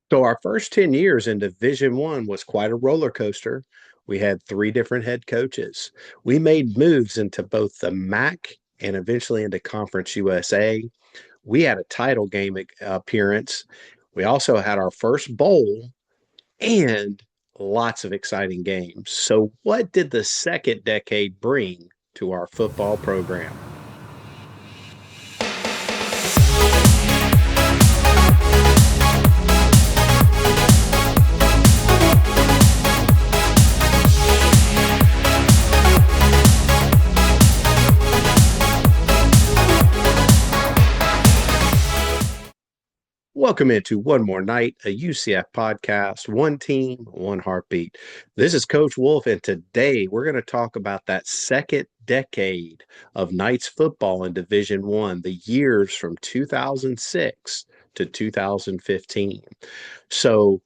So our first 10 years in Division One was quite a roller coaster. We had three different head coaches. We made moves into both the MAC and eventually into Conference USA. We had a title game appearance. We also had our first bowl and lots of exciting games. So, what did the second decade bring to our football program? Welcome into One More Night, a UCF podcast, one team, one heartbeat. This is Coach Wolf, and today we're going to talk about that second decade of Knights football in Division One, the years from 2006 to 2015. So,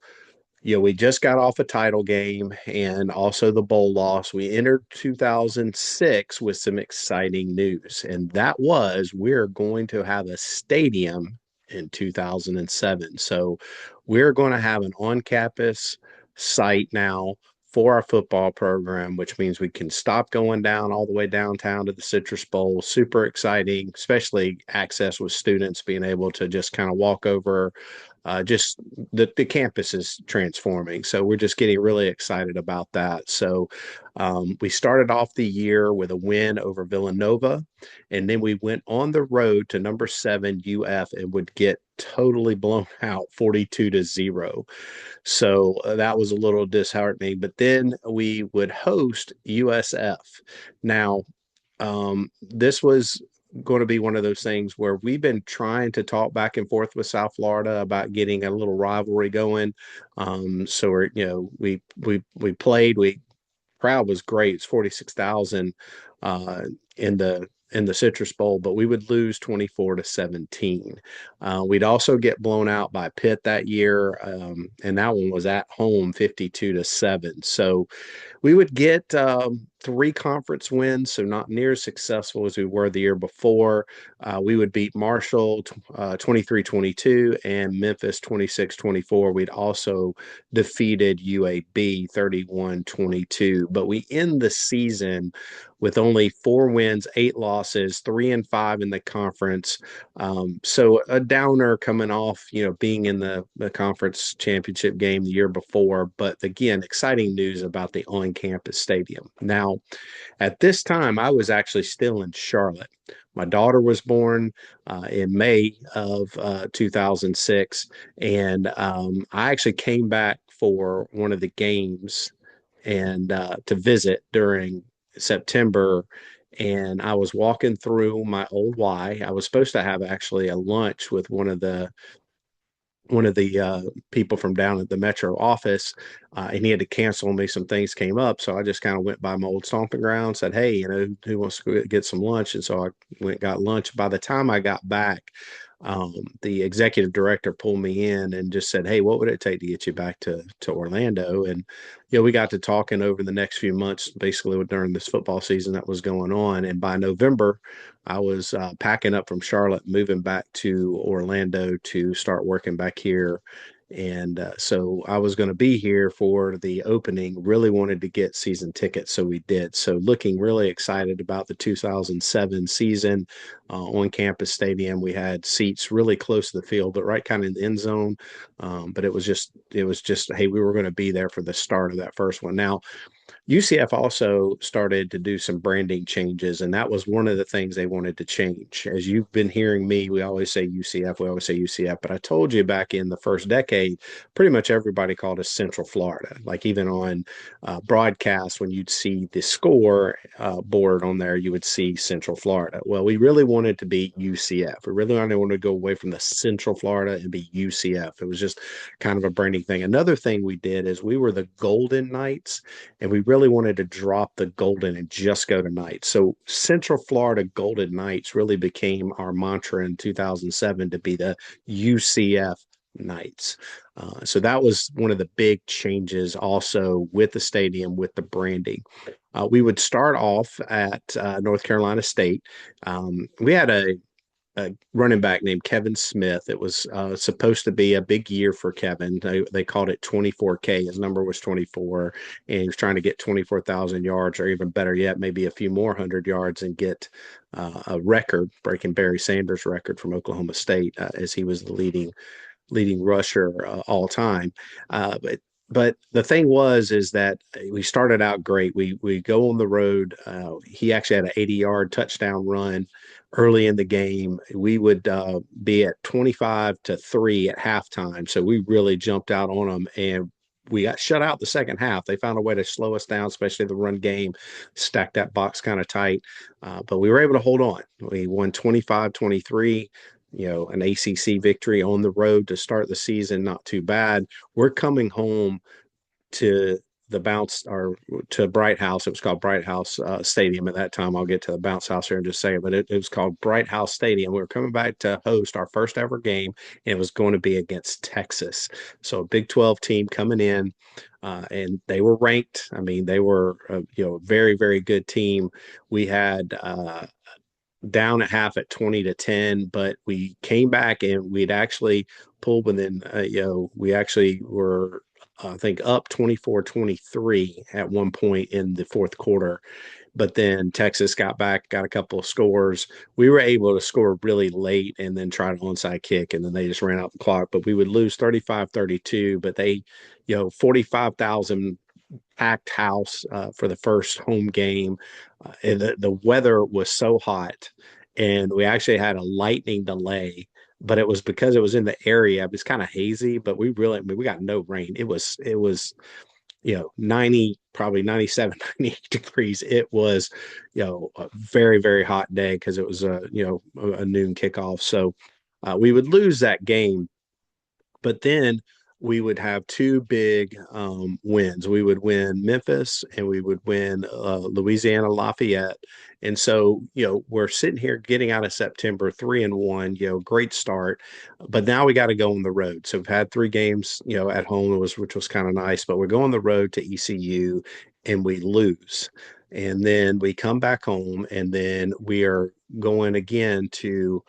we just got off a title game and also the bowl loss. We entered 2006 with some exciting news, and that was we're going to have a stadium in 2007. So we're going to have an on campus site now for our football program, which means we can stop going down all the way downtown to the Citrus Bowl. Super exciting, especially access with students being able to just kind of walk over. Just the campus is transforming. So we're just getting really excited about that. So we started off the year with a win over Villanova, and then we went on the road to number seven UF and would get totally blown out 42-0. So that was a little disheartening. But then we would host USF. Now, this was going to be one of those things where we've been trying to talk back and forth with South Florida about getting a little rivalry going. So we played. We crowd was great. It's 46,000 in the Citrus Bowl, but we would lose 24-17. We'd also get blown out by Pitt that year, and that one was at home 52-7. So we would get three conference wins, so not near as successful as we were the year before. We would beat Marshall 23-22 and Memphis 26-24. We'd also defeated UAB 31-22. But we end the season with only 4 wins, 8 losses, 3-5 in the conference. So a downer coming off, being in the conference championship game the year before. But again, exciting news about the on-campus stadium. Now, at this time, I was actually still in Charlotte. My daughter was born in May of 2006, and I actually came back for one of the games and to visit during September. And I was walking through my old Y. I was supposed to have actually a lunch with one of the people from down at the Metro office, and he had to cancel on me. Some things came up, so I just kind of went by my old stomping ground, said, "Hey, who wants to get some lunch?" And so I went and got lunch. By the time I got back, the executive director pulled me in and just said, "Hey, what would it take to get you back to Orlando?" And we got to talking over the next few months, basically during this football season that was going on. And by November, I was packing up from Charlotte, moving back to Orlando to start working back here. And so I was going to be here for the opening, really wanted to get season tickets. So we did. So looking really excited about the 2007 season on campus stadium. We had seats really close to the field, but right kind of in the end zone. But it was just, hey, we were going to be there for the start of that first one. Now, UCF also started to do some branding changes, and that was one of the things they wanted to change. As you've been hearing me, we always say UCF, we always say UCF, but I told you back in the first decade, pretty much everybody called us Central Florida. Like even on broadcast, when you'd see the score board on there, you would see Central Florida. Well, we really wanted to be UCF. We really wanted to go away from the Central Florida and be UCF. It was just kind of a branding thing. Another thing we did is we were the Golden Knights, and we really wanted to drop the Golden and just go to Knights. So Central Florida Golden Knights really became our mantra in 2007 to be the UCF Knights. So that was one of the big changes also with the stadium, with the branding. We would start off at North Carolina State. We had a running back named Kevin Smith. It was supposed to be a big year for Kevin. They called it 24K. His number was 24, and he was trying to get 24,000 yards, or even better yet, maybe a few more hundred yards and get a record, breaking Barry Sanders' record from Oklahoma State, as he was the leading rusher all time. But the thing was is that we started out great. We go on the road. He actually had an 80-yard touchdown run early in the game. We would be at 25-3 at halftime, so we really jumped out on them, and we got shut out the second half. They found a way to slow us down, especially the run game, stacked that box kind of tight. But we were able to hold on. We won 25-23, an ACC victory on the road to start the season, not too bad. We're coming home to the bounce or to Bright House. It was called Bright House Stadium at that time. I'll get to the bounce house here and just say it, but it was called Bright House Stadium. We were coming back to host our first ever game, and it was going to be against Texas. So a Big 12 team coming in, and they were ranked. I mean, they were a very, very good team. We had down at half at 20-10, but we came back and we'd actually pulled within, we actually were, I think, up 24-23 at one point in the fourth quarter. But then Texas got back, got a couple of scores. We were able to score really late and then try an onside kick, and then they just ran out the clock. But we would lose 35-32, but they, 45,000 packed house for the first home game. And the weather was so hot, and we actually had a lightning delay, but it was because it was in the area. It was kind of hazy, but I mean, we got no rain. It was 90, probably 97, 98 degrees. It was, a very, very hot day because it was a noon kickoff. So we would lose that game, but then we would have two big wins. We would win Memphis and we would win Louisiana Lafayette. And so, we're sitting here getting out of September 3-1, great start. But now we got to go on the road. So we've had three games, at home, which was kind of nice, but we're going on the road to ECU and we lose. And then we come back home, and then we are going again to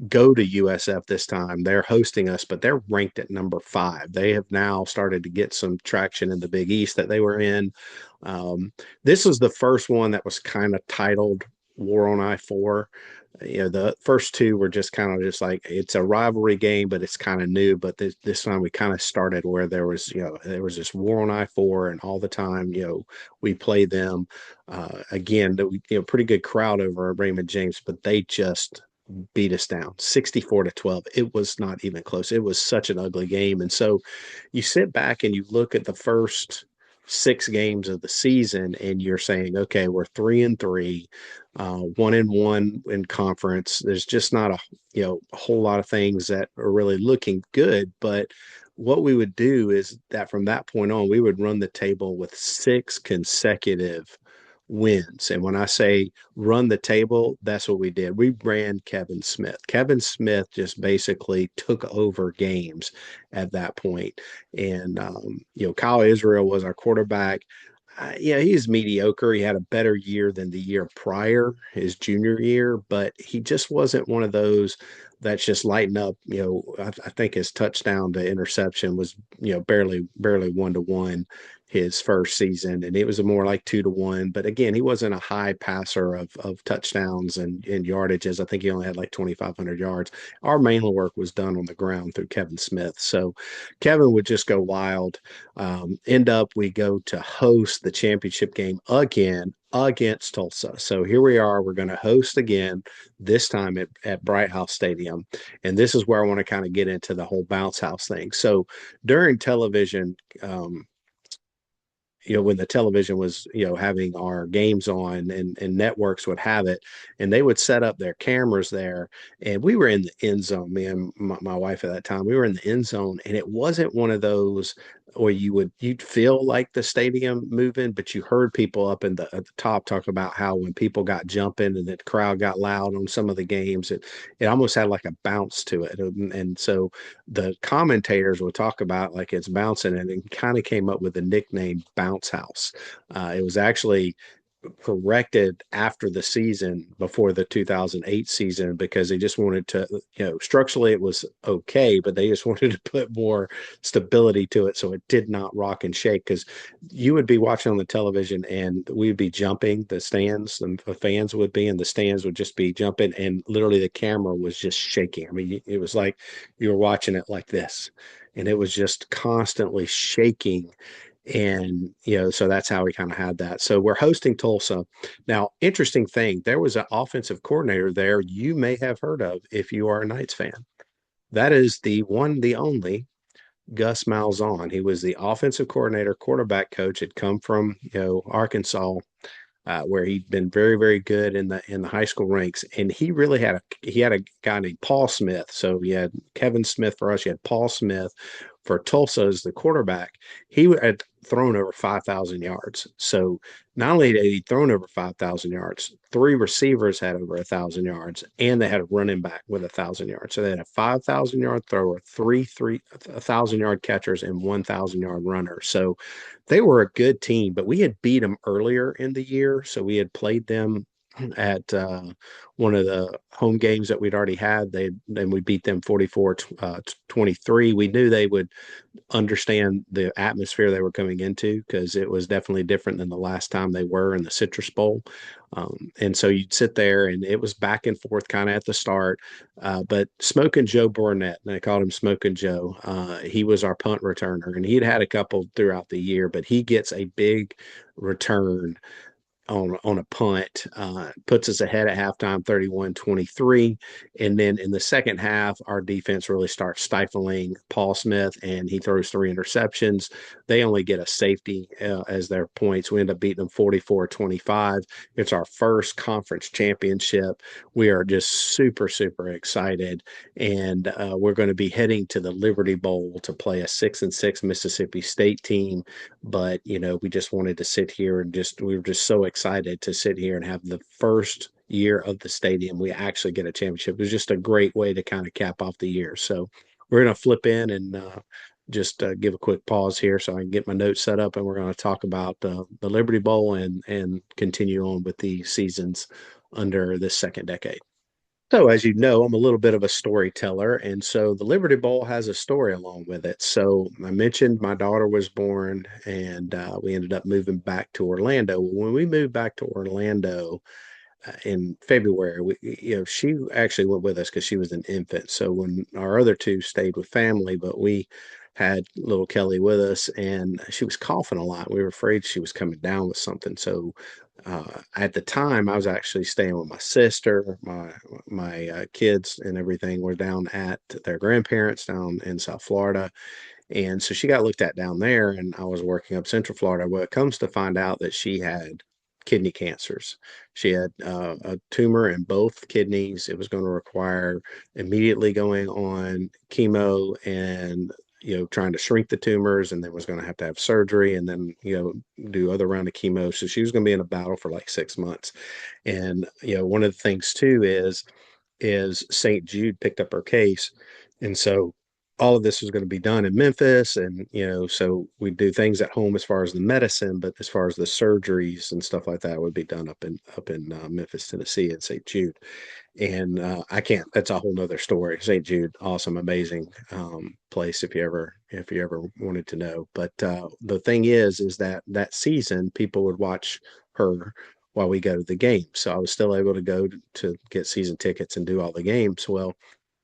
go to USF this time. They're hosting us, but they're ranked at number 5. They have now started to get some traction in the Big East that they were in. This was the first one that was kind of titled War on I-4. The first two were just kind of just like it's a rivalry game, but it's kind of new. But this time we kind of started where there was this War on I-4, and all the time, we play them again. Pretty good crowd over at Raymond James, but they just beat us down 64-12. It was not even close. It was such an ugly game. And so you sit back and you look at the first 6 games of the season and you're saying, okay, we're 3-3, 1-1 in conference. There's just not a whole lot of things that are really looking good. But what we would do is that from that point on, we would run the table with 6 consecutive wins. And when I say run the table, that's what we did. We ran Kevin Smith. Kevin Smith just basically took over games at that point. And, Kyle Israel was our quarterback. He's mediocre. He had a better year than the year prior, his junior year, but he just wasn't one of those that's just lighting up. I think his touchdown to interception was, barely 1-to-1 his first season, and it was a more like 2-to-1. But again, he wasn't a high passer of touchdowns and yardages. I think he only had like 2,500 yards. Our main work was done on the ground through Kevin Smith. So Kevin would just go wild. We go to host the championship game again against Tulsa. So here we are. We're going to host again, this time at Bright House Stadium. And this is where I want to kind of get into the whole bounce house thing. So during television, when the television was, having our games on, and networks would have it, and they would set up their cameras there, and we were in the end zone. Me and my wife at that time, we were in the end zone, and it wasn't one of those where you'd feel like the stadium moving, but you heard people up at the top talk about how when people got jumping and the crowd got loud on some of the games, it almost had like a bounce to it. And so the commentators would talk about like it's bouncing, and it kind of came up with the nickname Bounce House. It was actually corrected after the season before the 2008 season because they just wanted to, structurally it was okay, but they just wanted to put more stability to it so it did not rock and shake. Because you would be watching on the television and we'd be jumping the stands, the fans would be, and the stands would just be jumping, and literally the camera was just shaking. I mean, it was like you were watching it like this, and it was just constantly shaking. And, so that's how we kind of had that. So we're hosting Tulsa. Now, interesting thing, there was an offensive coordinator there you may have heard of if you are a Knights fan. That is the one, the only Gus Malzahn. He was the offensive coordinator, quarterback coach, had come from, Arkansas, where he'd been very, very good in the high school ranks, and he had a guy named Paul Smith. So you had Kevin Smith for us, you had Paul Smith for Tulsa as the quarterback. He had thrown over 5,000 yards. So not only had he thrown over 5,000 yards, three receivers had over 1,000 yards, and they had a running back with 1,000 yards. So they had a 5,000 yard thrower, three 1,000 yard catchers, and 1,000 yard runner. So they were a good team, but we had beat them earlier in the year. So we had played them at one of the home games that we'd already had. Then we beat them 44-23. We knew they would understand the atmosphere they were coming into because it was definitely different than the last time they were in the Citrus Bowl. And so you'd sit there and it was back and forth kind of at the start. But Smoking Joe Burnett, and they called him Smoking Joe, he was our punt returner, and he'd had a couple throughout the year, but he gets a big return on a punt, puts us ahead at halftime 31-23. And then in the second half, our defense really starts stifling Paul Smith, and he throws three interceptions. They only get a safety as their points. We end up beating them 44-25. It's our first conference championship. We are just super, super excited. And we're going to be heading to the Liberty Bowl to play a 6-6 Mississippi State team. But, we just wanted to sit here and we were just so excited to sit here and have the first year of the stadium. We actually get a championship. It was just a great way to kind of cap off the year. So we're going to flip in and just give a quick pause here so I can get my notes set up, and we're going to talk about the Liberty Bowl and continue on with the seasons under this second decade. So, as you know, I'm a little bit of a storyteller, and so the Liberty Bowl has a story along with it. So, I mentioned my daughter was born, and we ended up moving back to Orlando. When we moved back to Orlando in February, she actually went with us because she was an infant. So, when our other two stayed with family, but we had little Kelly with us, and she was coughing a lot. We were afraid she was coming down with something. So, at the time, I was actually staying with my sister, my kids, and everything were down at their grandparents down in South Florida, and so she got looked at down there, and I was working up Central Florida. Well, it comes to find out that she had kidney cancers. She had a tumor in both kidneys. It was going to require immediately going on chemo and trying to shrink the tumors, and then was going to have surgery, and then do other round of chemo. So she was going to be in a battle for like 6 months. And one of the things too is St. Jude picked up her case, and so all of this was going to be done in Memphis, and so we do things at home as far as the medicine, but as far as the surgeries and stuff like that would be done up in Memphis, Tennessee, at St. Jude. And I can't. That's a whole nother story. St. Jude, awesome, amazing place. If you ever wanted to know. But the thing is that season people would watch her while we go to the game. So I was still able to go to get season tickets and do all the games. Well,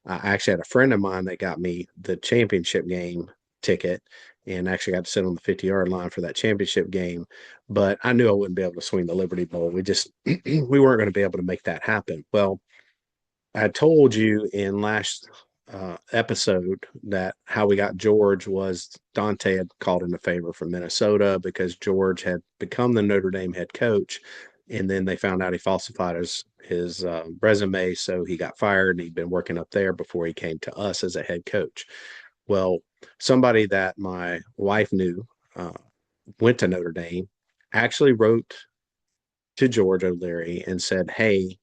I actually had a friend of mine that got me the championship game ticket, and actually got to sit on the 50-yard line for that championship game. But I knew I wouldn't be able to swing the Liberty Bowl. We weren't going to be able to make that happen. Well, I told you in last episode that how we got George was Dante had called in a favor from Minnesota because George had become the Notre Dame head coach, and then they found out he falsified his resume, so he got fired, and he'd been working up there before he came to us as a head coach. Well, somebody that my wife knew went to Notre Dame actually wrote to George O'Leary and said, "Hey,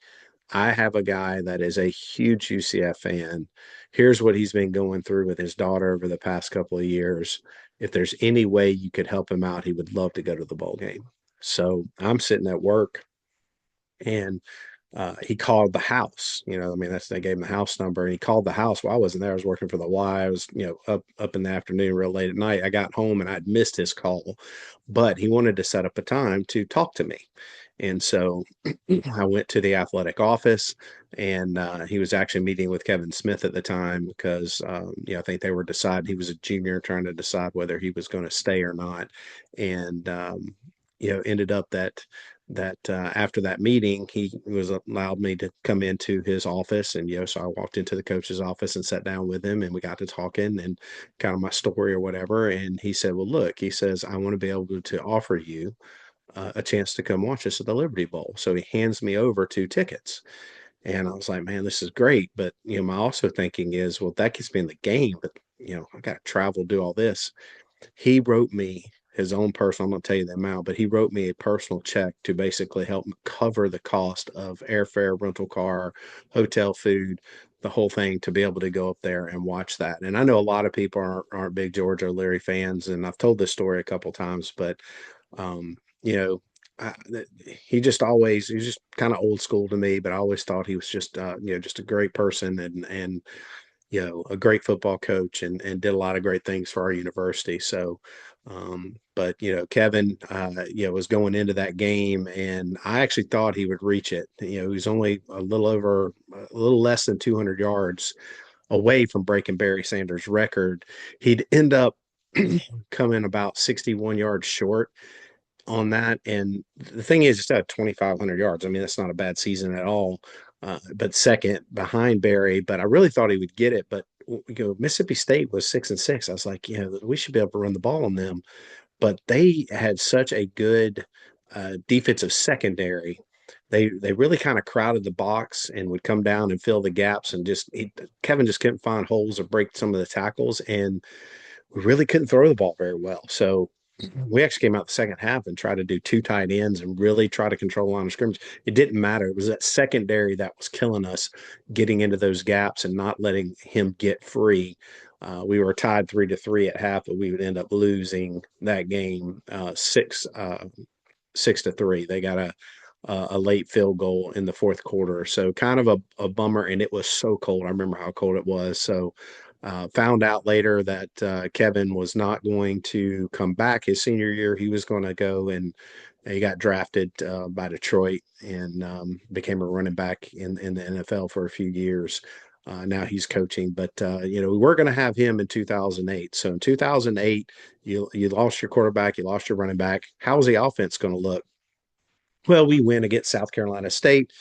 I have a guy that is a huge UCF fan. Here's what he's been going through with his daughter over the past couple of years. If there's any way you could help him out, he would love to go to the bowl game." So I'm sitting at work, and he called the house. I mean, they gave him the house number, and he called the house. Well, I wasn't there. I was working for the Y. I was, up in the afternoon, real late at night. I got home and I'd missed his call, but he wanted to set up a time to talk to me. And so I went to the athletic office, and he was actually meeting with Kevin Smith at the time because, I think they were deciding, he was a junior trying to decide whether he was going to stay or not. And, ended up that after that meeting, he was allowed me to come into his office, and so I walked into the coach's office and sat down with him, and we got to talking and kind of my story or whatever. And he said, "Well, look," he says, "I want to be able to offer you a chance to come watch us at the Liberty Bowl." So he hands me over 2 tickets. And I was like, "Man, this is great." But, my also thinking is, well, that gets me in the game, but, I got to travel, do all this. He wrote me his own personal, I'm going to tell you the amount, but he wrote me a personal check to basically help cover the cost of airfare, rental car, hotel, food, the whole thing, to be able to go up there and watch that. And I know a lot of people aren't big George O'Leary fans, and I've told this story a couple times, but um, you know, I, he was just kind of old school to me, but I always thought he was just, just a great person, and a great football coach, and did a lot of great things for our university. So, but Kevin, was going into that game, and I actually thought he would reach it. He was only a little less than 200 yards away from breaking Barry Sanders' record. He'd end up coming about 61 yards short on that. And the thing is, it's at 2,500 yards. I mean, that's not a bad season at all. But second behind Barry, but I really thought he would get it. But Mississippi State was 6-6. I was like, we should be able to run the ball on them. But they had such a good defensive secondary. They really kind of crowded the box and would come down and fill the gaps, and Kevin just couldn't find holes or break some of the tackles, and we really couldn't throw the ball very well. So we actually came out the second half and tried to do 2 tight ends and really try to control the line of scrimmage. It didn't matter. It was that secondary that was killing us, getting into those gaps and not letting him get free. We were tied 3-3 at half, but we would end up losing that game 6-3. They got a late field goal in the fourth quarter. So kind of a bummer. And it was so cold. I remember how cold it was. So found out later that Kevin was not going to come back his senior year. He was going to go, and he got drafted by Detroit, and became a running back in the NFL for a few years. Now he's coaching, but we were going to have him in 2008. So in 2008, you lost your quarterback, you lost your running back. How's the offense going to look? Well, we win against South Carolina State.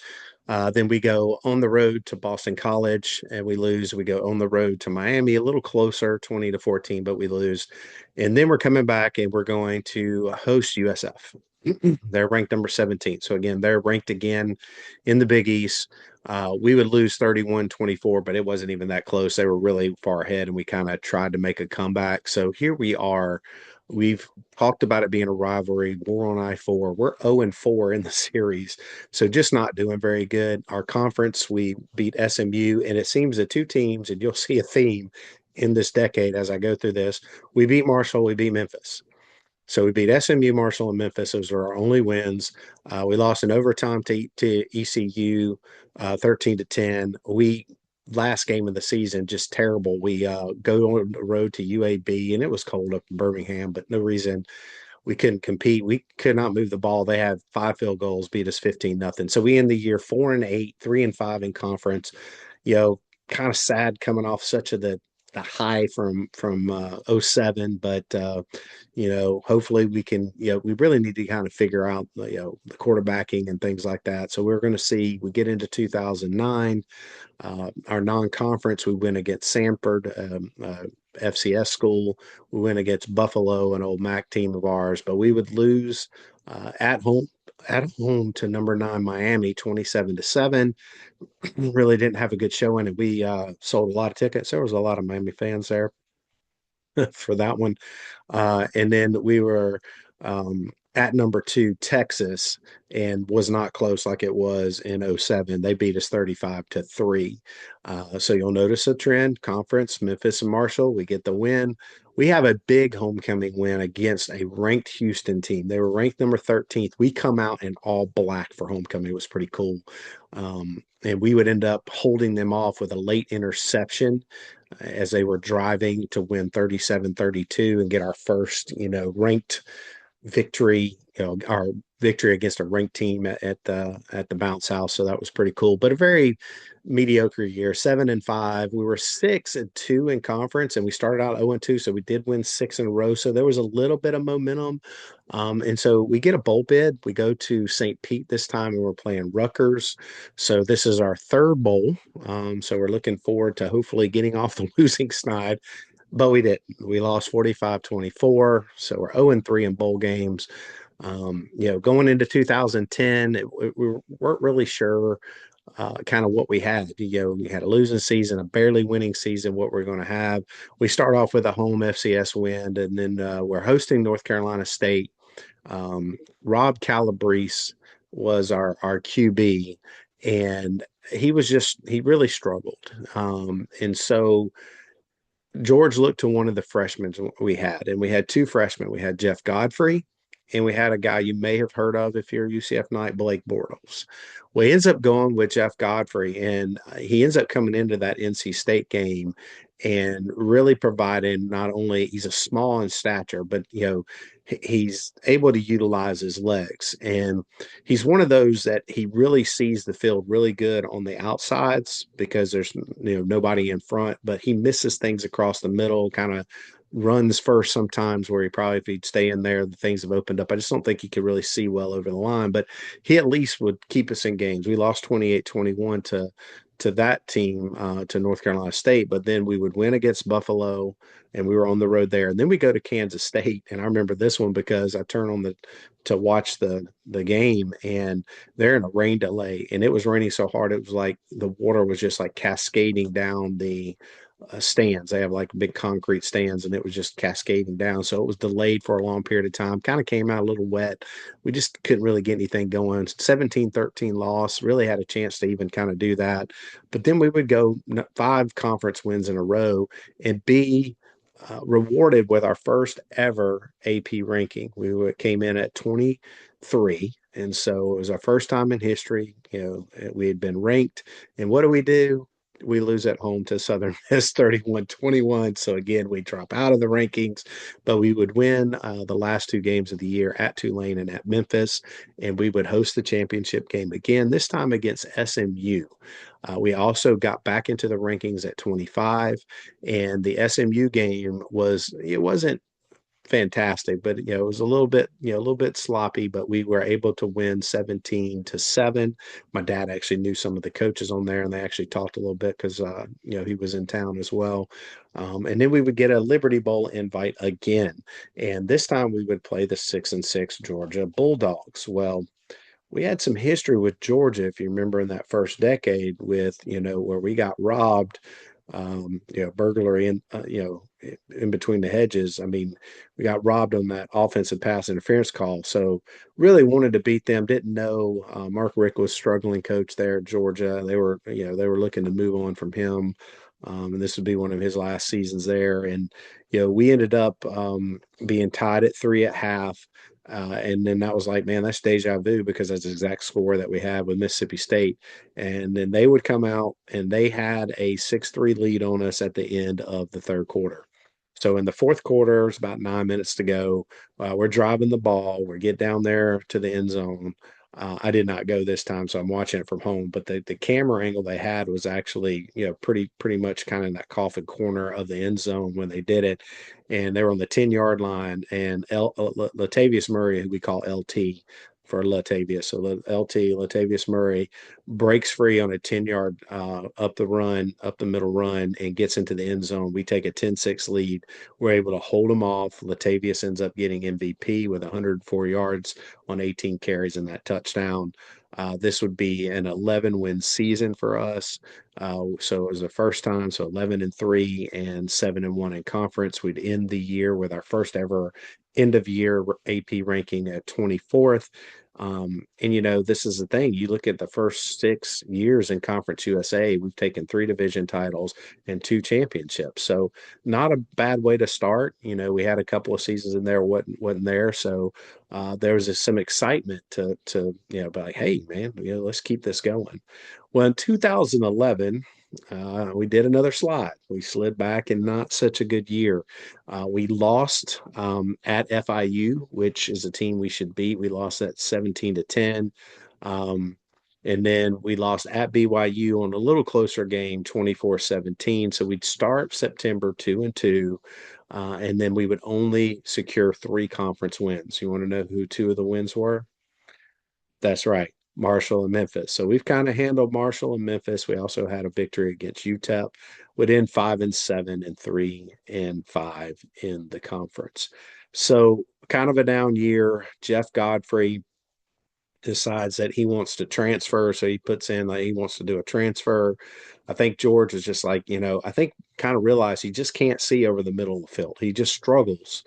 Then we go on the road to Boston College and we lose. We go on the road to Miami, a little closer, 20-14, but we lose. And then we're coming back and we're going to host USF. They're ranked number 17. So again, they're ranked again in the Big East. We would lose 31-24, but it wasn't even that close. They were really far ahead, and we kind of tried to make a comeback. So here we are. We've talked about it being a rivalry. We're on I-4. We're 0-4 in the series. So just not doing very good. Our conference, we beat SMU, and it seems the two teams, and you'll see a theme in this decade as I go through this. We beat Marshall, we beat Memphis. So we beat SMU, Marshall, and Memphis. Those were our only wins. We lost in overtime to ECU, 13-10. We last game of the season, just terrible. We go on the road to UAB, and it was cold up in Birmingham, but no reason we couldn't compete. We could not move the ball. They had 5 field goals, beat us 15-0. So we end the year 4-8, 3-5 in conference. Kind of sad coming off such the high from 07, but hopefully we can, we really need to kind of figure out the quarterbacking and things like that. So we're going to see, we get into 2009, our non-conference, we win against Sanford, FCS school. We win against Buffalo, an old MAC team of ours, but we would lose at home to number 9 Miami, 27-7. Really didn't have a good showing, and we sold a lot of tickets. There was a lot of Miami fans there for that one. And then we were at number two, Texas, and was not close like it was in '07. They beat us 35-3. So you'll notice a trend. Conference, Memphis and Marshall, we get the win. We have a big homecoming win against a ranked Houston team. They were ranked number 13th. We come out in all black for homecoming. It was pretty cool. And we would end up holding them off with a late interception as they were driving to win 37-32 and get our first, ranked victory, our victory against a ranked team at the bounce house. So that was pretty cool. But a very mediocre year, 7-5. We were 6-2 in conference, and we started out 0-2. So we did win six in a row. So there was a little bit of momentum. And so we get a bowl bid. We go to St. Pete this time, and we're playing Rutgers. So this is our third bowl. So we're looking forward to hopefully getting off the losing side, but we didn't. We lost 45-24, so we're 0-3 in bowl games. Going into 2010, we weren't really sure kind of what we had. We had a losing season, a barely winning season, what we're going to have. We start off with a home FCS win, and then we're hosting North Carolina State. Rob Calabrese was our QB, and he really struggled. And so George looked to one of the freshmen we had, and we had two freshmen. We had Jeff Godfrey, and we had a guy you may have heard of if you're UCF Knight, Blake Bortles. Well, he ends up going with Jeff Godfrey, and he ends up coming into that NC State game and really providing. Not only he's a small in stature, but he's able to utilize his legs, and he's one of those that he really sees the field really good on the outsides because there's nobody in front, but he misses things across the middle, kind of runs first sometimes where he probably, if he'd stay in there, the things have opened up. I just don't think he could really see well over the line, but he at least would keep us in games. We lost 28-21 to that team, to North Carolina State, but then we would win against Buffalo, and we were on the road there. And then we go to Kansas State, and I remember this one because I turned on to watch the game, and they're in a rain delay, and it was raining so hard it was like the water was just like cascading down the stands. They have like big concrete stands, and it was just cascading down. So it was delayed for a long period of time. Kind of came out a little wet. We just couldn't really get anything going. 17-13 loss. Really had a chance to even kind of do that. But then we would go five conference wins in a row and be rewarded with our first ever AP ranking. Came in at 23. And so it was our first time in history. We had been ranked. And what do? We lose at home to Southern Miss 31-21. So again, we drop out of the rankings, but we would win the last two games of the year at Tulane and at Memphis, and we would host the championship game again, this time against SMU. We also got back into the rankings at 25, and the SMU game it wasn't fantastic, but it was a little bit sloppy, but we were able to win 17-7. My dad actually knew some of the coaches on there, and they actually talked a little bit because he was in town as well. And then we would get a Liberty Bowl invite again, and this time we would play the 6-6 Georgia Bulldogs. Well, we had some history with Georgia, if you remember, in that first decade with, where we got robbed, burglary in between the hedges. I mean, we got robbed on that offensive pass interference call. So really wanted to beat them. Didn't know Mark Rick was struggling coach there at Georgia. They were looking to move on from him. And this would be one of his last seasons there. And, we ended up being tied at 3 at half. And then that was like, man, that's deja vu because that's the exact score that we had with Mississippi State. And then they would come out and they had a 6-3 lead on us at the end of the third quarter. So in the fourth quarter, it's about 9 minutes to go. We're driving the ball. We get down there to the end zone. I did not go this time, so I'm watching it from home. But the camera angle they had was actually, pretty much kind of in that coffin corner of the end zone when they did it, and they were on the 10-yard line. And Latavius Murray, who we call LT for Latavius, so LT Latavius Murray breaks free on a 10-yard up the middle run, and gets into the end zone. We take a 10-6 lead. We're able to hold them off. Latavius ends up getting MVP with 104 yards on 18 carries and that touchdown. This would be an 11-win season for us. So it was the first time. So 11-3 and 7-1 in conference. We'd end the year with our first ever end of year AP ranking at 24th. And this is the thing. You look at the first 6 years in Conference USA, we've taken 3 division titles and 2 championships. So not a bad way to start. We had a couple of seasons in there wasn't there. So there was some excitement to be like, hey man, let's keep this going. Well, in 2011, we did another slide. We slid back in not such a good year. We lost at FIU, which is a team we should beat. We lost that 17-10. Um, and then we lost at BYU on a little closer game, 24-17. So we'd start September 2-2. And then we would only secure 3 conference wins. You want to know who 2 of the wins were? That's right, Marshall and Memphis. So we've kind of handled Marshall and Memphis. We also had a victory against UTEP, within 5-7 and 3-5 in the conference. So kind of a down year. Jeff Godfrey decides that he wants to transfer, so he puts in like he wants to do a transfer. I think George is just like, I think kind of realized he just can't see over the middle of the field. He just struggles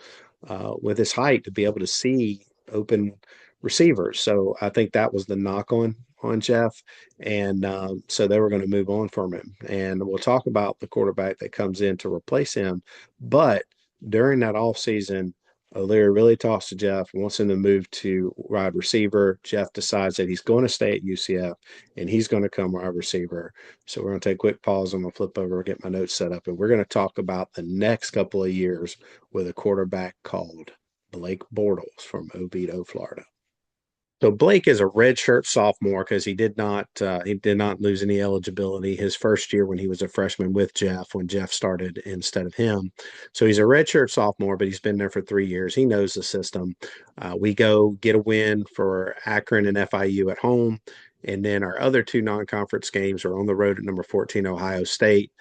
with his height to be able to see open receivers. So I think that was the knock on Jeff, and so they were going to move on from him. And we'll talk about the quarterback that comes in to replace him. But during that offseason, O'Leary really talks to Jeff, wants him to move to wide receiver. Jeff decides that he's going to stay at UCF and he's going to come wide receiver. So we're going to take a quick pause. I'm going to flip over and get my notes set up, and we're going to talk about the next couple of years with a quarterback called Blake Bortles from Oviedo, Florida. So Blake is a redshirt sophomore because he did not lose any eligibility his first year when he was a freshman with Jeff when Jeff started instead of him. So he's a redshirt sophomore, but he's been there for 3 years. He knows the system. We go get a win for Akron and FIU at home, and then our other 2 non-conference games are on the road at number 14 Ohio State.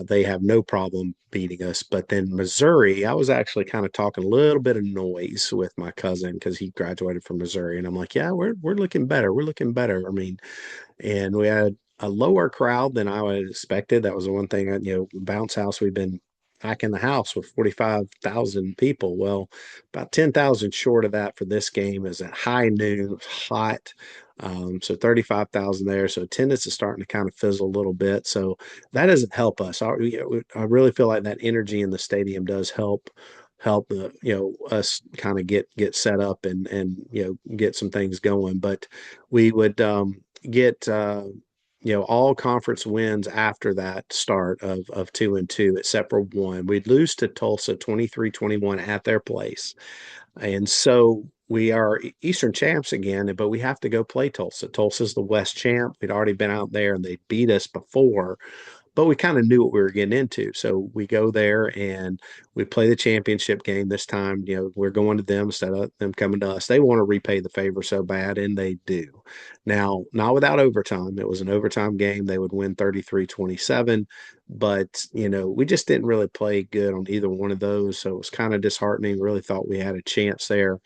They have no problem beating us. But then Missouri, I was actually kind of talking a little bit of noise with my cousin because he graduated from Missouri, and I'm like, yeah, we're looking better. We're looking better. I mean, and we had a lower crowd than I would expected. That was the one thing. Bounce House, we've been back in the house with 45,000 people. Well, about 10,000 short of that for this game. Is at high noon, hot. So 35,000 there. So attendance is starting to kind of fizzle a little bit. So that doesn't help us. I really feel like that energy in the stadium does help the us kind of get set up and get some things going. But we would get all conference wins after that start of 2-2 except for one. We'd lose to Tulsa 23-21 at their place. And so we are Eastern champs again, but we have to go play Tulsa. Tulsa's the West champ. We'd already been out there and they beat us before, but we kind of knew what we were getting into. So we go there and we play the championship game this time. We're going to them instead of them coming to us. They want to repay the favor so bad, and they do. Now, not without overtime. It was an overtime game. They would win 33-27, but we just didn't really play good on either one of those. So it was kind of disheartening. Really thought we had a chance there.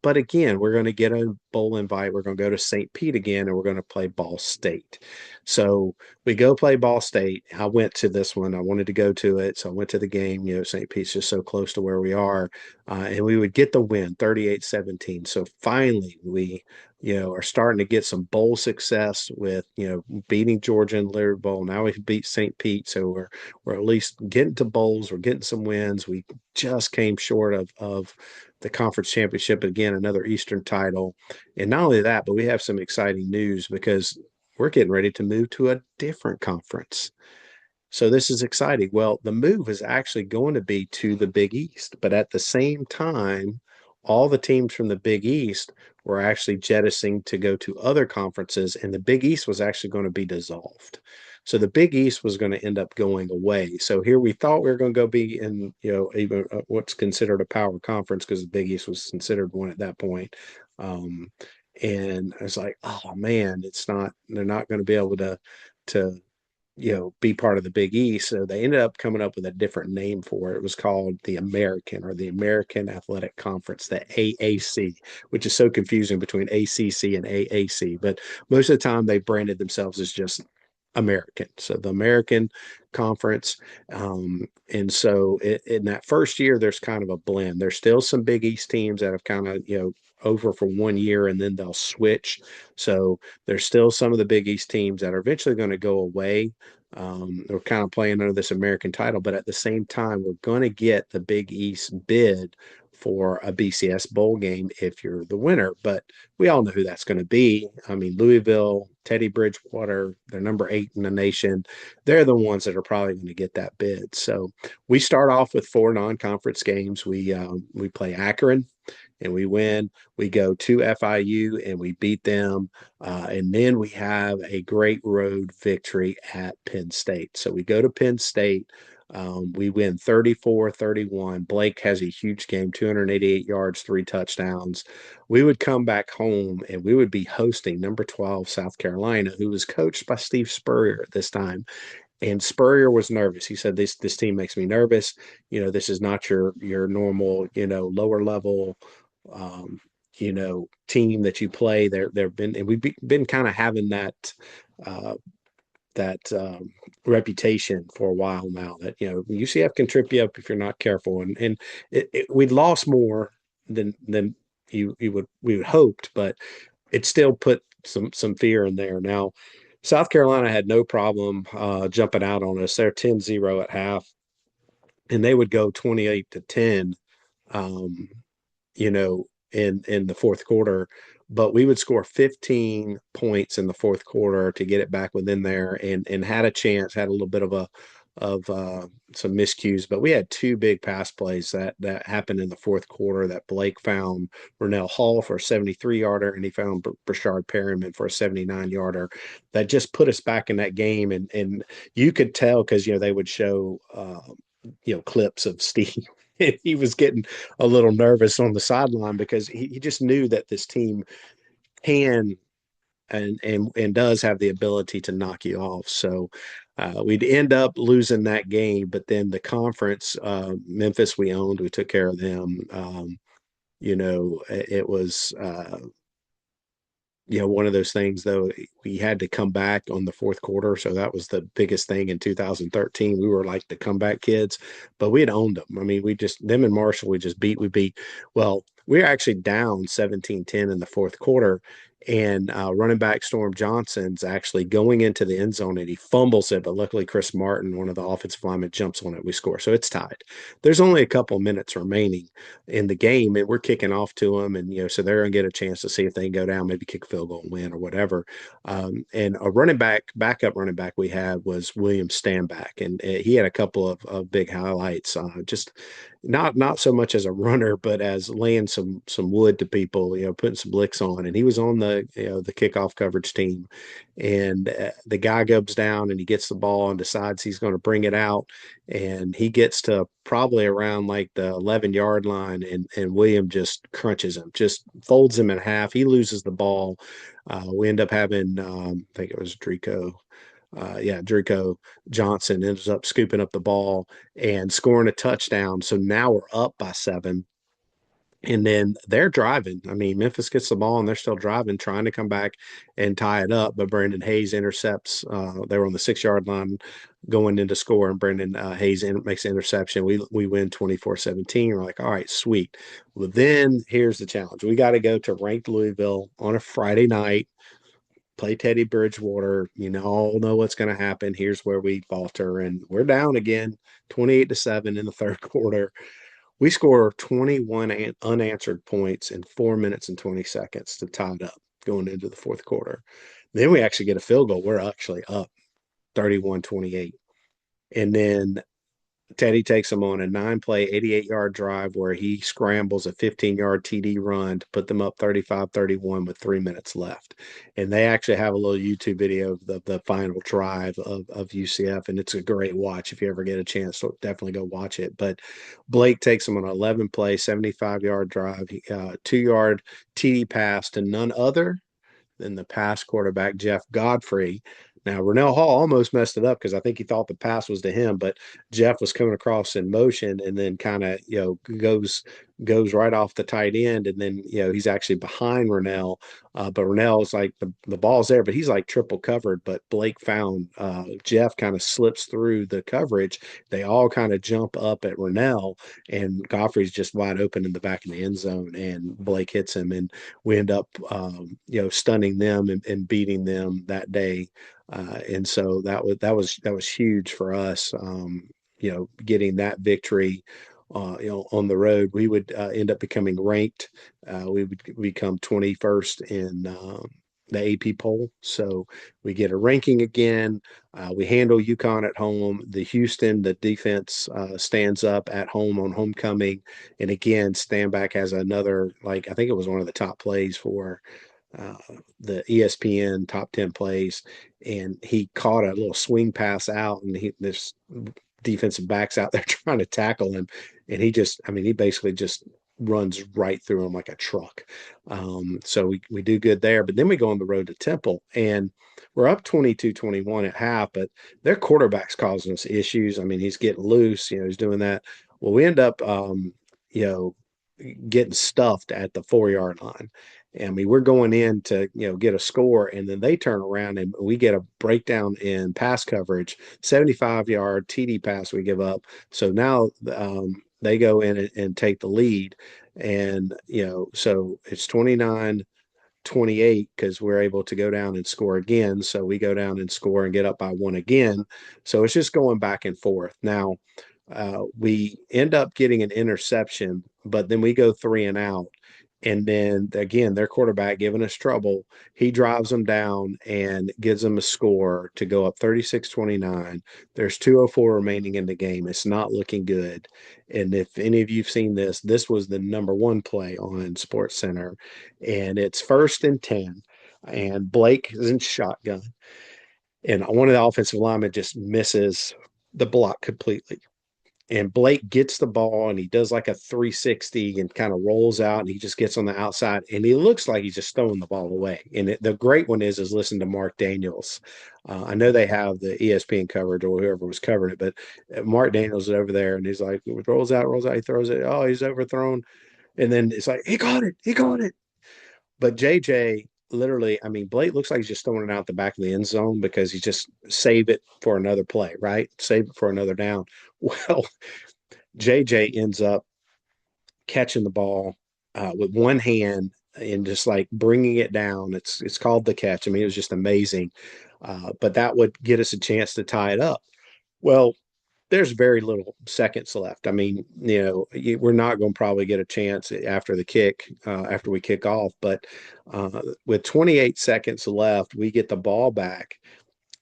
But again, we're going to get a bowl invite. We're going to go to St. Pete again, and we're going to play Ball State. So we go play Ball State. I went to this one. I wanted to go to it. So I went to the game. St. Pete's just so close to where we are. And we would get the win 38-17. So finally, we are starting to get some bowl success with, beating Georgia in Liberty Bowl. Now we beat St. Pete. So we're at least getting to bowls. We're getting some wins. We just came short of the conference championship. Again, another Eastern title. And not only that, but we have some exciting news because we're getting ready to move to a different conference. So this is exciting. Well, the move is actually going to be to the Big East, but at the same time, all the teams from the Big East were actually jettisoning to go to other conferences, and the Big East was actually going to be dissolved. So the Big East was going to end up going away. So here we thought we were going to go be in, even what's considered a power conference because the Big East was considered one at that point. And I was like, oh man, they're not going to be able to be part of the Big East. So they ended up coming up with a different name for it. It was called the American, or the American Athletic Conference, the AAC, which is so confusing between ACC and AAC. But most of the time they branded themselves as just American. So the American conference. And so in that first year, there's kind of a blend. There's still some Big East teams that have kind of, over for 1 year and then they'll switch. So there's still some of the Big East teams that are eventually going to go away. They're kind of playing under this American title, but at the same time, we're going to get the Big East bid for a BCS bowl game if you're the winner. But we all know who that's going to be. I mean, Louisville, Teddy Bridgewater, they're number 8 in the nation. They're the ones that are probably going to get that bid. So we start off with 4 non-conference games. We play Akron and we win. We go to FIU and we beat them. And then we have a great road victory at Penn State. So we go to Penn State. We win 34-31. Blake has a huge game, 288 yards, 3 touchdowns. We would come back home and we would be hosting number 12, South Carolina, who was coached by Steve Spurrier at this time. And Spurrier was nervous. He said, "This team makes me nervous. This is not your normal, lower level, um, team that you play. They've been, and we've been kind of having uh, that reputation for a while now that UCF can trip you up if you're not careful, and we'd lost more than we would hoped, but it still put some fear in there. Now, South Carolina had no problem jumping out on us. They're 10-0 at half, and they would go 28-10. Um, in the fourth quarter, but we would score 15 points in the fourth quarter to get it back within there, and had a chance, had a little bit of some miscues, but we had 2 big pass plays that happened in the fourth quarter that Blake found Rennell Hall for a 73-yarder, and he found Brashard Perryman for a 79-yarder that just put us back in that game. And you could tell because they would show clips of Steve. He was getting a little nervous on the sideline because he just knew that this team can and does have the ability to knock you off. So we'd end up losing that game, but then the conference, Memphis, we owned. We took care of them. It was one of those things, though, we had to come back on the fourth quarter. So that was the biggest thing in 2013. We were like the comeback kids, but we had owned them. I mean, them and Marshall, we beat. Well, we were actually down 17-10 in the fourth quarter. And running back Storm Johnson's actually going into the end zone and he fumbles it. But luckily, Chris Martin, one of the offensive linemen, jumps on it. We score. So it's tied. There's only a couple minutes remaining in the game, and we're kicking off to them, and so they're going to get a chance to see if they can go down, maybe kick a field goal and win or whatever. And a backup running back we had was William Stanback, and he had a couple of big highlights. Just not so much as a runner, but as laying some wood to people, putting some licks on. And he was on the kickoff coverage team, and the guy goes down and he gets the ball and decides he's going to bring it out, and he gets to probably around like the 11-yard line, and William just crunches him, just folds him in half. He loses the ball. We end up having, I think it was Drico Johnson ends up scooping up the ball and scoring a touchdown. So now we're up by 7. And then they're driving. I mean, Memphis gets the ball and they're still driving, trying to come back and tie it up. But Brandon Hayes intercepts. They were on the 6-yard line going into score, and Brandon Hayes makes an interception. We win 24-17. We're like, all right, sweet. Well, then here's the challenge. We got to go to ranked Louisville on a Friday night, play Teddy Bridgewater. All know what's going to happen. Here's where we falter, and we're down again, 28-7 in the third quarter. We score 21 unanswered points in 4 minutes and 20 seconds to tie it up going into the fourth quarter. Then we actually get a field goal. We're actually up 31-28. And then Teddy takes them on a 9-play, 88-yard drive where he scrambles a 15-yard TD run to put them up 35-31 with 3 minutes left. And they actually have a little YouTube video of the final drive of UCF, and it's a great watch. If you ever get a chance, so definitely go watch it. But Blake takes them on an 11-play, 75-yard drive, 2-yard TD pass to none other than the pass quarterback, Jeff Godfrey. Now, Rennell Hall almost messed it up because I think he thought the pass was to him, but Jeff was coming across in motion and then kind of, goes goes right off the tight end, and then he's actually behind Rennell, but Rennell's like the ball's there, but he's like triple covered. But Blake found Jeff kind of slips through the coverage. They all kind of jump up at Rennell, and Godfrey's just wide open in the back of the end zone, and Blake hits him, and we end up stunning them and beating them that day. And so that was huge for us. Getting that victory on the road, we would end up becoming ranked. We would become 21st in the AP poll. So we get a ranking again. We handle UConn at home. The defense stands up at home on homecoming. And again, Stanback has another, like, I think it was one of the top plays for uh, the ESPN top 10 plays. And he caught a little swing pass out, and this defensive backs out there trying to tackle him. And he basically just runs right through him like a truck. So we do good there. But then we go on the road to Temple, and we're up 22-21 at half, but their quarterback's causing us issues. I mean, he's getting loose, he's doing that. Well, we end up, you know, getting stuffed at the 4 yard line. I mean, we're going in to, get a score, and then they turn around and we get a breakdown in pass coverage, 75-yard TD pass we give up. So now they go in and take the lead. And, so it's 29-28 because we're able to go down and score again. So we go down and score and get up by one again. So it's just going back and forth. Now, we end up getting an interception, but then we go three and out. And then again, their quarterback giving us trouble. He drives them down and gives them a score to go up 36-29. There's 2:04 remaining in the game. It's not looking good. And if any of you've seen this was the number one play on Sports Center. And it's 1st and 10. And Blake is in shotgun. And one of the offensive linemen just misses the block completely, and Blake gets the ball and he does like a 360 and kind of rolls out, and he just gets on the outside, and he looks like he's just throwing the ball away. And the great one is listen to Mark Daniels. I know they have the ESPN coverage or whoever was covering it, but Mark Daniels is over there and he's like, rolls out, he throws it. Oh, he's overthrown. And then it's like, he got it. He got it. But JJ literally, I mean, Blake looks like he's just throwing it out the back of the end zone because he's just save it for another play, right? Save it for another down. Well, JJ ends up catching the ball with one hand and just like bringing it down. It's called the catch. I mean, it was just amazing. But that would get us a chance to tie it up. Well, there's very little seconds left. I mean, we're not going to probably get a chance after the kick, after we kick off. But with 28 seconds left, we get the ball back,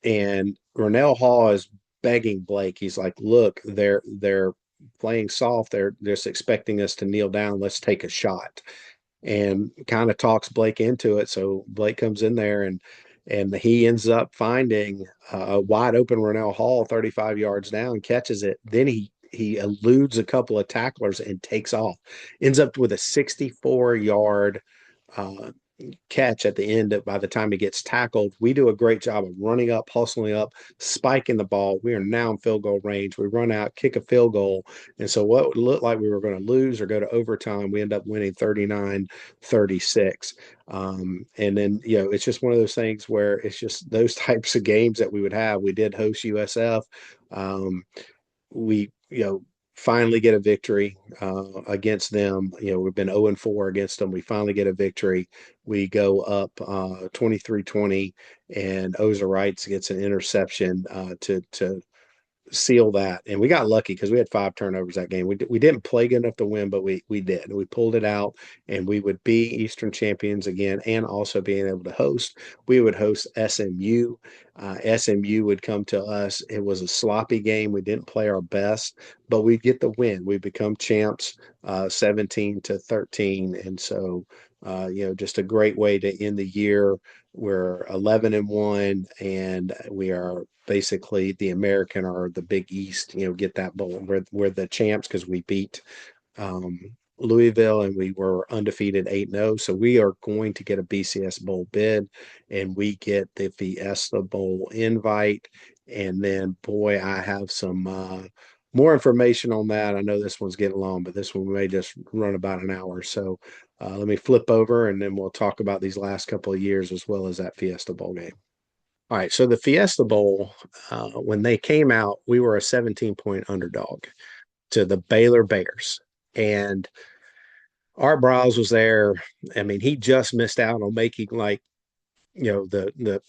and Rennell Hall is begging Blake. He's like, "Look, they're playing soft. They're just expecting us to kneel down. Let's take a shot." And kind of talks Blake into it. So Blake comes in there, and he ends up finding a wide open Rennell Hall 35 yards down, catches it. Then he eludes a couple of tacklers and takes off. Ends up with a 64-yard uh, catch at the end by the time he gets tackled. We do a great job of running up, hustling up, spiking the ball. We are now in field goal range. We run out, kick a field goal. And so what looked like we were going to lose or go to overtime, we end up winning 39-36. And then, it's just one of those things where it's just those types of games that we would have. We did host USF. We, finally get a victory against them. We've been 0-4 against them. We finally get a victory. We go up 23-20, and Oza Wrights gets an interception to seal that. And we got lucky because we had 5 turnovers that game. We didn't play good enough to win, but we did. We pulled it out, and we would be Eastern champions again, and also being able to host. We would host SMU. SMU would come to us. It was a sloppy game. We didn't play our best, but we get the win. We become champs 17-13. And so, just a great way to end the year. We're 11-1, and we are basically the American or the Big East, get that bowl. We're the champs because we beat um, Louisville, and we were undefeated 8-0. So we are going to get a BCS Bowl bid, and we get the Fiesta Bowl invite. And then, boy, I have some more information on that. I know this one's getting long, but this one may just run about an hour. So let me flip over and then we'll talk about these last couple of years as well as that Fiesta Bowl game. All right. So the Fiesta Bowl, when they came out, we were a 17-point underdog to the Baylor Bears. And Art Briles was there. I mean, he just missed out on making the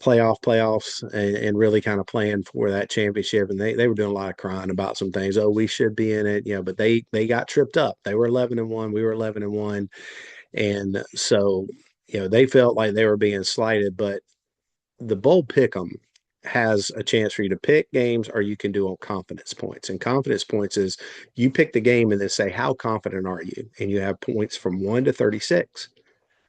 playoffs and really kind of playing for that championship. And they were doing a lot of crying about some things. Oh, we should be in it, but they got tripped up. They were 11-1, we were 11-1. And so, they felt like they were being slighted, but the bowl pick'em has a chance for you to pick games or you can do on confidence points. And confidence points is you pick the game and then say, how confident are you? And you have points from 1 to 36.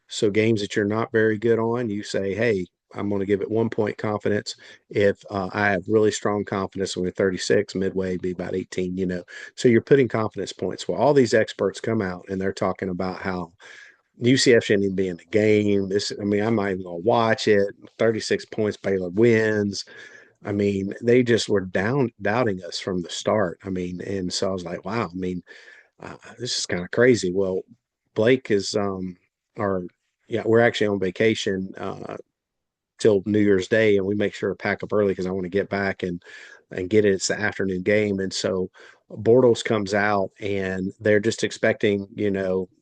So games that you're not very good on, you say, hey, I'm going to give it 1 point confidence. If I have really strong confidence with 36, midway be about 18. So you're putting confidence points. Well, all these experts come out and they're talking about how UCF shouldn't even be in the game. I'm not even going to watch it. 36 points, Baylor wins. I mean, they just were doubting us from the start. I mean, and so I was like, wow, this is kind of crazy. Well, Blake is, or yeah, we're actually on vacation till New Year's Day, and we make sure to pack up early because I want to get back and get it. It's the afternoon game, and so Bortles comes out, and they're just expecting,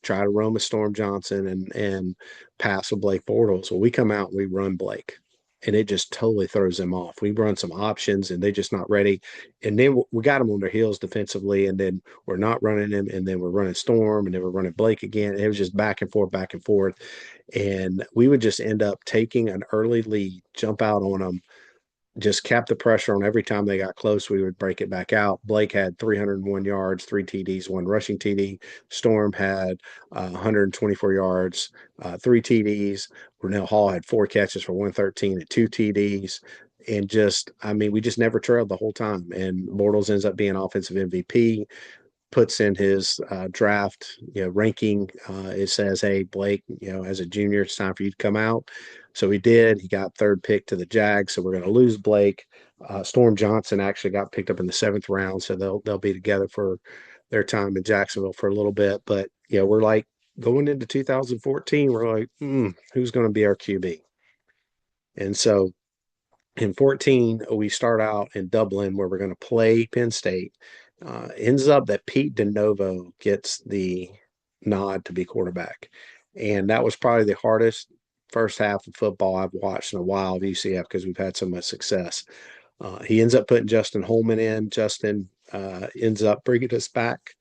try to roam a Storm Johnson and pass with Blake Bortles. Well, we come out, and we run Blake. And it just totally throws them off. We run some options and they're just not ready. And then we got them on their heels defensively. And then we're not running them. And then we're running Storm and then we're running Blake again. And it was just back and forth, back and forth. And we would just end up taking an early lead, jump out on them, just kept the pressure on every time they got close. We would break it back out. Blake had 301 yards, 3 TDs, 1 rushing TD. Storm had 124 yards, 3 TDs. Renell Hall had 4 catches for 113 and 2 TDs. And we just never trailed the whole time. And Bortles ends up being offensive MVP, puts in his draft ranking. It says, hey, Blake, as a junior, it's time for you to come out. So he did. He got third pick to the Jags. So we're going to lose Blake. Storm Johnson actually got picked up in the 7th round. So they'll be together for their time in Jacksonville for a little bit. But, we're like going into 2014, we're like, who's going to be our QB? And so in 14, we start out in Dublin where we're going to play Penn State. Ends up that Pete DeNovo gets the nod to be quarterback. And that was probably the hardest first half of football I've watched in a while of UCF because we've had so much success. He ends up putting Justin Holman in. Justin ends up bringing us back,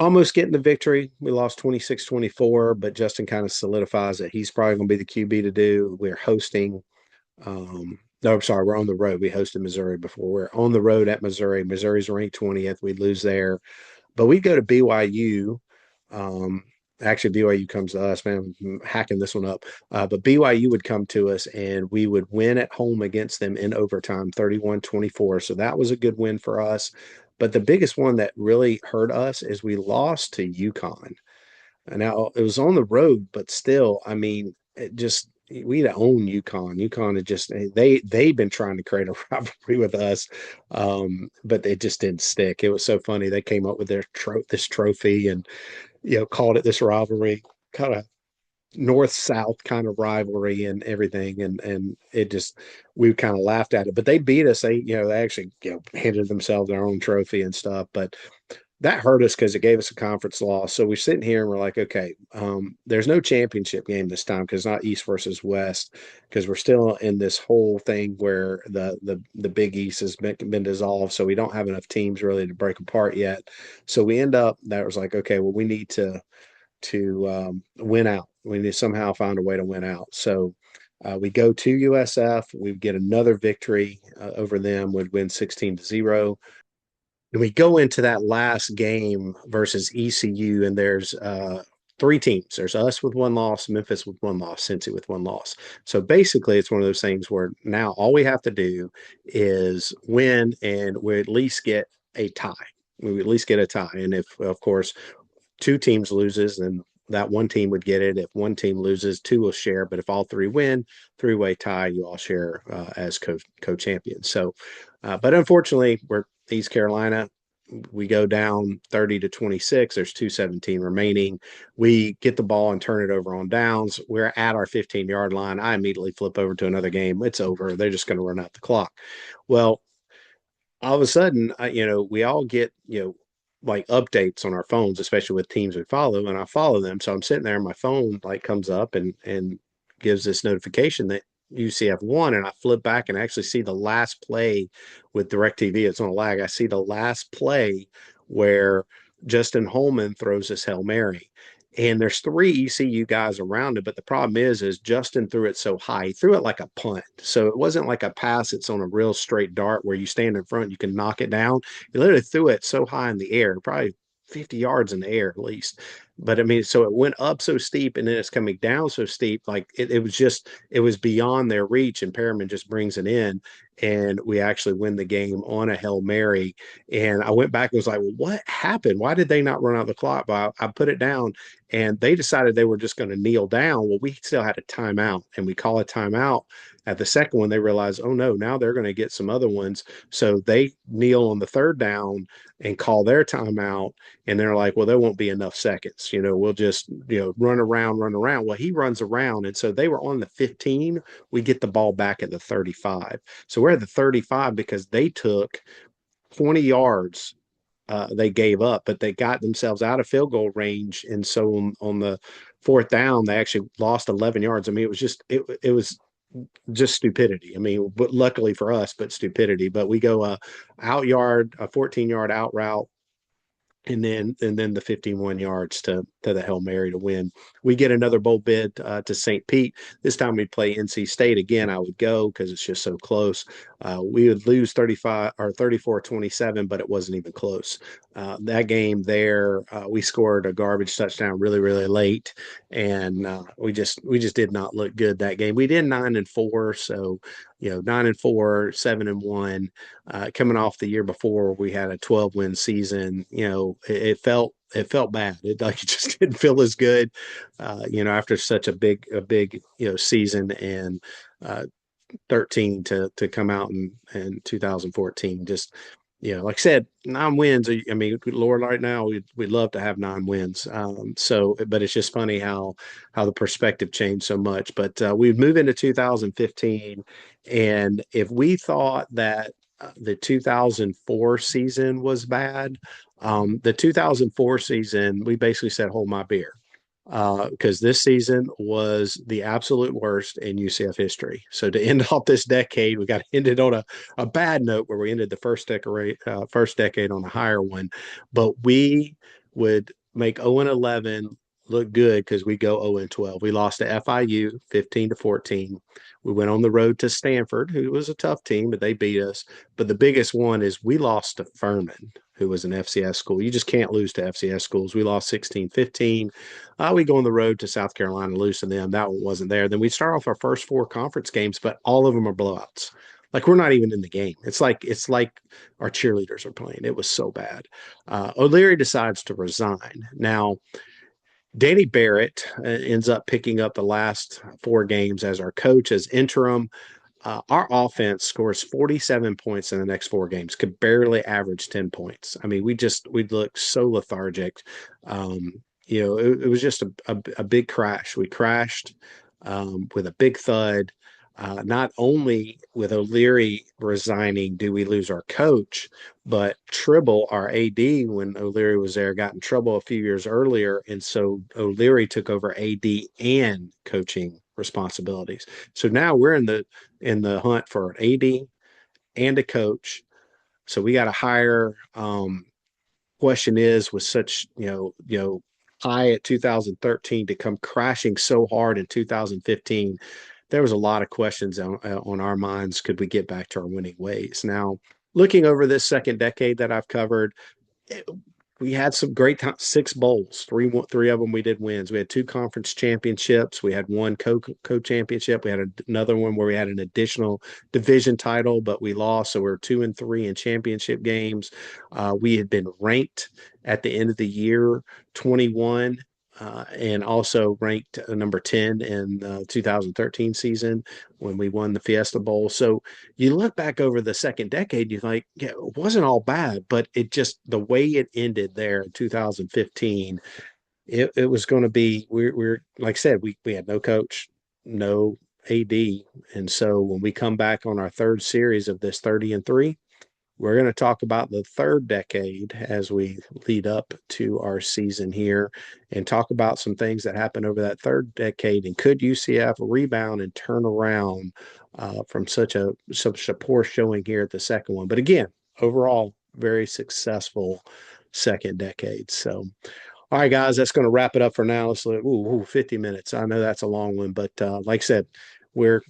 almost getting the victory. We lost 26-24, but Justin kind of solidifies that he's probably going to be the QB to do. We're hosting no, I'm sorry, we're on the road. We hosted Missouri before. We're on the road at Missouri. Missouri's ranked 20th. We'd lose there. But we'd go to BYU. Um, Actually, BYU comes to us, man. I'm hacking this one up. But BYU would come to us and we would win at home against them in overtime, 31-24. So that was a good win for us. But the biggest one that really hurt us is we lost to UConn. And now it was on the road, but still, it just we'd own UConn. UConn had just they've been trying to create a rivalry with us, but it just didn't stick. It was so funny. They came up with this trophy and called it this rivalry, kind of north south kind of rivalry and everything, and it just we kind of laughed at it. But they beat us. They actually handed themselves their own trophy and stuff, but that hurt us because it gave us a conference loss. So we're sitting here and we're like, okay, there's no championship game this time because it's not East versus West, because we're still in this whole thing where the Big East has been dissolved. So we don't have enough teams really to break apart yet. So we end up, that was like, okay, well, we need to win out. We need to somehow find a way to win out. So we go to USF, we get another victory over them, would win 16-0. And we go into that last game versus ECU, and there's 3 teams. There's us with 1 loss, Memphis with 1 loss, Cincy with 1 loss. So basically, it's one of those things where now all we have to do is win, and we at least get a tie. We at least get a tie. And if, of course, 2 teams loses, then that 1 team would get it. If 1 team loses, 2 will share. But if all 3 win, 3-way tie, you all share as co-champions. So, but unfortunately, we're East Carolina. We go down 30-26. There's 2:17 remaining. We get the ball and turn it over on downs. We're at our 15-yard line. I immediately flip over to another game. It's over. They're just going to run out the clock. Well, all of a sudden, we all get, like updates on our phones, especially with teams we follow, and I follow them. So I'm sitting there, and my phone like comes up and gives this notification that UCF won, and I flip back and actually see the last play with DirecTV. It's on a lag. I see the last play where Justin Holman throws this Hail Mary. And there's three ECU guys around it, but the problem is Justin threw it so high. He threw it like a punt. So it wasn't like a pass that's on a real straight dart where you stand in front, you can knock it down. He literally threw it so high in the air, probably 50 yards in the air at least. But I mean, so it went up so steep and then it's coming down so steep. Like it was beyond their reach. And Perriman just brings it in. And we actually win the game on a Hail Mary. And I went back and was like, well, what happened? Why did they not run out the clock? But I put it down and they decided they were just going to kneel down. Well, we still had a timeout and we call a timeout. At the second one, they realized, oh no, now they're going to get some other ones. So they kneel on the third down and call their timeout. And they're like, well, there won't be enough seconds. We'll just, run around, run around. Well, he runs around. And so they were on the 15. We get the ball back at the 35. So we're at the 35 because they took 20 yards they gave up, but they got themselves out of field goal range. And so on the fourth down, they actually lost 11 yards. I mean, it was just stupidity. I mean, but luckily for us, but stupidity. But we go out yard, a 14-yard out route, and then the 51 yards to the Hail Mary to win. We get another bowl bid to St. Pete. This time we'd play NC State again. I would go because it's just so close. We would lose 35 or 34-27, but it wasn't even close. That game there, we scored a garbage touchdown really, really late, and we just did not look good that game. We did 9-4, so 9-4, 7-1. Coming off the year before, we had a 12-win season. It felt bad. It just didn't feel as good, after such a big season and 13 to come out in 2014. Just like I said, 9 wins. I mean, Lord, right now we'd love to have 9 wins. But it's just funny how the perspective changed so much. But we move into 2015, and if we thought that the 2004 season was bad, the 2004 season we basically said, "Hold my beer." Because this season was the absolute worst in UCF history. So to end off this decade, we got to end it on a bad note where we ended the first decade on a higher one. But we would make 0-11 look good because we go 0-12. We lost to FIU 15-14. We went on the road to Stanford, who was a tough team, but they beat us. But the biggest one is we lost to Furman, who was an FCS school. You just can't lose to FCS schools. We lost 16-15. We go on the road to South Carolina, lose to them. That one wasn't there. Then we start off our first 4 conference games, but all of them are blowouts. Like we're not even in the game. It's like our cheerleaders are playing. It was so bad. O'Leary decides to resign. Now, Danny Barrett ends up picking up the last 4 games as our coach as interim. Our offense scores 47 points in the next 4 games, could barely average 10 points. I mean, we'd look so lethargic. It was just a big crash. We crashed with a big thud. Not only with O'Leary resigning, do we lose our coach, but Tribble, our AD, when O'Leary was there, got in trouble a few years earlier. And so O'Leary took over AD and coaching responsibilities. So now we're in the hunt for an AD and a coach. So we got to hire. Question is, with such high at 2013 to come crashing so hard in 2015, there was a lot of questions on our minds. Could we get back to our winning ways? Now, looking over this second decade that I've covered, we had some great time, 6 bowls, three of them we did wins. We had 2 conference championships. We had one co-championship. We had another one where we had an additional division title, but we lost. So we're 2-3 in championship games. We had been ranked at the end of the year 21 and also ranked number 10 in the 2013 season when we won the Fiesta Bowl. So you look back over the second decade, you're like, yeah, it wasn't all bad, but it just the way it ended there in 2015, it was going to be, we're like I said, we had no coach, no AD. And so when we come back on our third series of this 30-3, we're going to talk about the third decade as we lead up to our season here and talk about some things that happened over that third decade. And could UCF rebound and turn around from such a poor showing here at the second one? But again, overall, very successful second decade. So, all right, guys, that's going to wrap it up for now. Let's look, 50 minutes. I know that's a long one, but like I said, we're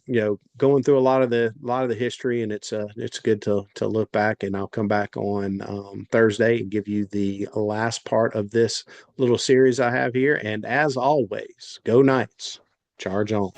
going through a lot of the history, and it's good to look back. And I'll come back on Thursday and give you the last part of this little series I have here. And as always, go Knights, charge on.